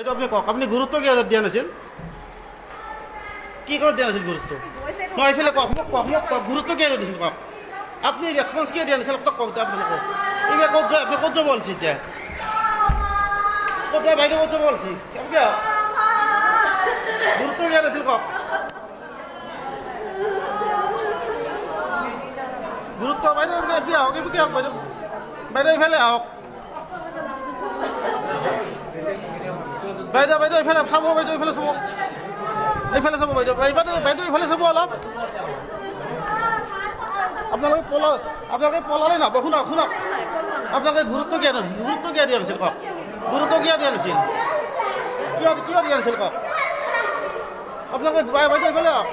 এইটো আপনি কক, আপনি গুরুত্ব কি দিয়া নাছিল? কি করে দিয়া নাছিল গুরুত্ব? মই এইফালে কক, মোক কক, গুরুত্ব কি দিছিল কক? আপনি রেসপন্স কি দিয়া নাছিল? কক আপনি কক। এইটা কত যায়, আপনি কত বলছি এটা? কত যায় বাইরে কত বলছি? আপনি গুরুত্ব দিয়া নাছিল কক। গুরুত্ব বাইরে দিয়া হোক, কি হোক বাইরে। বাইরে এইফালে হোক। বাইদেউ বাইদেউ এইফালে চাব, বাইদেউ এইফালে চাব, এইফালে চাব বাইদেউ, বাইদেউ এইফালে চাব অলপ। আপোনালোকে পলালে নহ'ব, শুনক শুনক, আপোনালোকে গুৰুত্ব কিয় নাছিল? গুৰুত্ব কিয় দিয়া নাছিল কওক? গুৰুত্ব কিয় দিয়া নাছিল? কিয় দিয়া নাছিল কওক? আপোনালোকে বাইদেউ এইফালে আহক।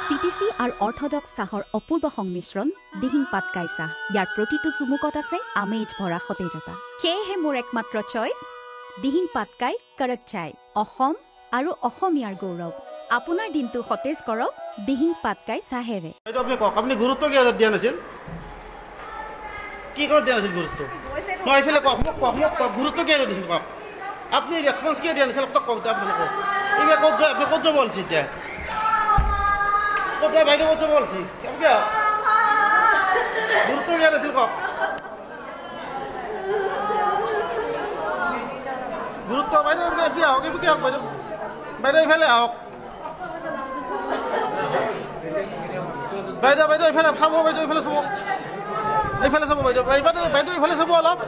চিটিচি আৰু অৰ্থডক্স চাহৰ অপূৰ্ব সংমিশ্ৰণ দিহিং পাটকাই চাহ। ইয়াৰ প্ৰতিটো চুমুকত আছে আমেজ ভৰা সতেজতা। সেয়েহে মোৰ একমাত্ৰ চইচ দিহিং পাটকাই কৰক চাই। অসম আৰু অসমীয়াৰ গৌৰৱ। আপোনাৰ দিনটো সতেজ কৰক দিহিং পাটকাই চাহেৰে। এইটো আপুনি কওক, আপুনি গুৰুত্ব কিয় দিয়া নাছিল? কি করে দিয়া নাছিল গুরুত্ব? মই এইফালে কক, মোক কক, গুরুত্ব কিয় দিছিল কক? আপনি রেসপন্স কিয় দিয়া নাছিল? কক আপনি কক। এইটা কত যায়, আপনি কত বলছি এটা? কত যায় বাইরে কত বলছি? আপনি গুরুত্ব কিয় নাছিল কক? গুরুত্ব বাইরে দিয়া হোক, কি হোক বাইরে। বাইরে এইফালে হোক। বাইদেউ এইফালে চাব, বাইদেউ এইফালে চাব, এইফালে চাব বাইদেউ, বাইদেউ এইফালে চাব অলপ।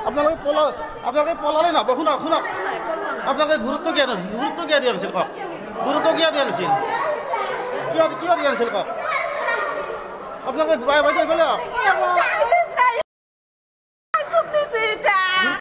আপোনালোকে পলালে নহ'ব, শুনক শুনক, আপোনালোকে গুৰুত্ব কিয় নাছিল? গুৰুত্ব কিয় দিয়া নাছিল কওক? গুৰুত্ব কিয় দিয়া নাছিল? কিয় দিয়া নাছিল কওক? আপোনালোকে বাইদেউ এইফালে আহক।